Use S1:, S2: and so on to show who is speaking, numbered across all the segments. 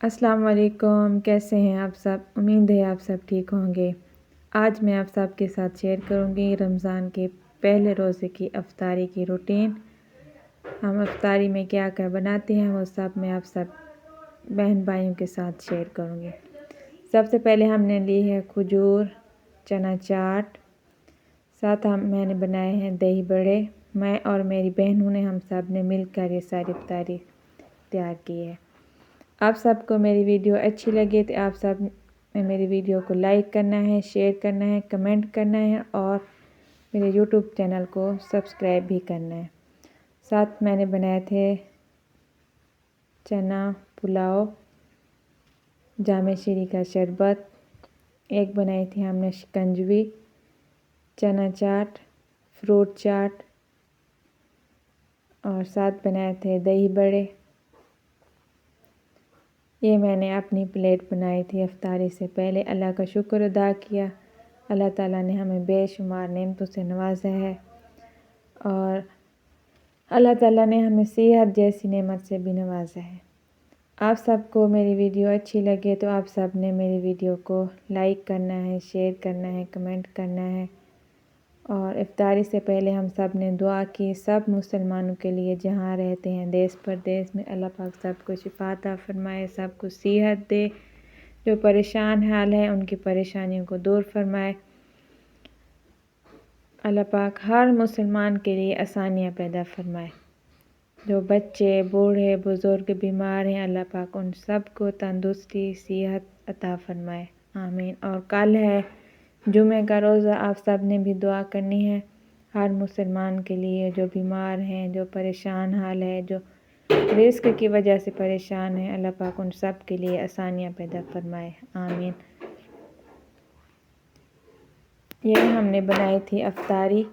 S1: السلام علیکم، کیسے ہیں آپ سب؟ امید ہے آپ سب ٹھیک ہوں گے۔ آج میں آپ سب کے ساتھ شیئر کروں گی رمضان کے پہلے روزے کی افطاری کی روٹین۔ ہم افطاری میں کیا کیا بناتے ہیں وہ سب میں آپ سب بہن بھائیوں کے ساتھ شیئر کروں گی۔ سب سے پہلے ہم نے لی ہے کھجور، چنا چاٹ، ساتھ میں نے بنائے ہیں دہی بڑے۔ میں اور میری بہنوں نے ہم سب نے مل کر یہ ساری افطاری تیار کی ہے۔ آپ سب کو میری ویڈیو اچھی لگے تو آپ سب نے میری ویڈیو کو لائک کرنا ہے، شیئر کرنا ہے، کمنٹ کرنا ہے اور میرے یوٹیوب چینل کو سبسکرائب بھی کرنا ہے۔ ساتھ میں نے بنائے تھے چنا پلاؤ، جامع شیریں کا شربت، ایک بنائی تھی ہم نے شکنجوی، چنا چاٹ، فروٹ چاٹ اور ساتھ بنائے تھے دہی بڑے۔ یہ میں نے اپنی پلیٹ بنائی تھی افطاری سے پہلے۔ اللہ کا شکر ادا کیا، اللہ تعالیٰ نے ہمیں بے شمار نعمتوں سے نوازا ہے اور اللہ تعالیٰ نے ہمیں صحت جیسی نعمت سے بھی نوازا ہے۔ آپ سب کو میری ویڈیو اچھی لگے تو آپ سب نے میری ویڈیو کو لائک کرنا ہے، شیئر کرنا ہے، کمنٹ کرنا ہے اور افطاری سے پہلے ہم سب نے دعا کی سب مسلمانوں کے لیے جہاں رہتے ہیں دیس پردیس میں، اللہ پاک سب کو شفا عطا فرمائے، سب کو صحت دے، جو پریشان حال ہے ان کی پریشانیوں کو دور فرمائے۔ اللہ پاک ہر مسلمان کے لیے آسانیاں پیدا فرمائے۔ جو بچے، بوڑھے، بزرگ بیمار ہیں، اللہ پاک ان سب کو تندرستی، صحت عطا فرمائے، آمین۔ اور کل ہے جمعہ کا روزہ، آپ سب نے بھی دعا کرنی ہے ہر مسلمان کے لیے جو بیمار ہیں، جو پریشان حال ہے، جو رزق کی وجہ سے پریشان ہیں، اللہ پاک ان سب کے لیے آسانیاں پیدا فرمائے، آمین۔ یہ ہم نے بنائی تھی افطاری۔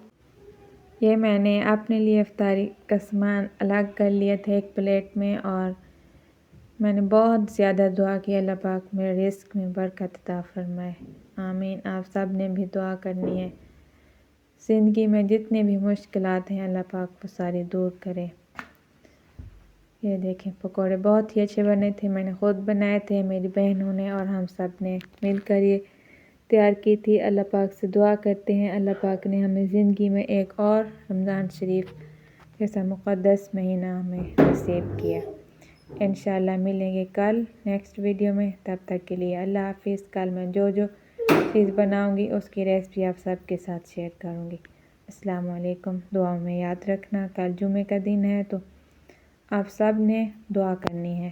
S1: یہ میں نے اپنے لیے افطاری کا سامان الگ کر لیا تھا ایک پلیٹ میں اور میں نے بہت زیادہ دعا کی اللہ پاک میرے رزق میں برکت عطا فرمائے، آمین۔ آپ سب نے بھی دعا کرنی ہے، زندگی میں جتنی بھی مشکلات ہیں اللہ پاک وہ ساری دور کرے۔ یہ دیکھیں پکوڑے بہت ہی اچھے بنے تھے، میں نے خود بنائے تھے، میری بہنوں نے اور ہم سب نے مل کر یہ تیار کی تھی۔ اللہ پاک سے دعا کرتے ہیں اللہ پاک نے ہمیں زندگی میں ایک اور رمضان شریف جیسا مقدس مہینہ ہمیں نصیب کیا۔ انشاءاللہ ملیں گے کل نیکسٹ ویڈیو میں، تب تک کے لیے اللہ حافظ۔ کل میں جو چیز بناؤں گی اس کی ریسپی آپ سب کے ساتھ شیئر کروں گی۔ السلام علیکم، دعاؤں میں یاد رکھنا۔ کل جمعے کا دن ہے تو آپ سب نے دعا کرنی ہے۔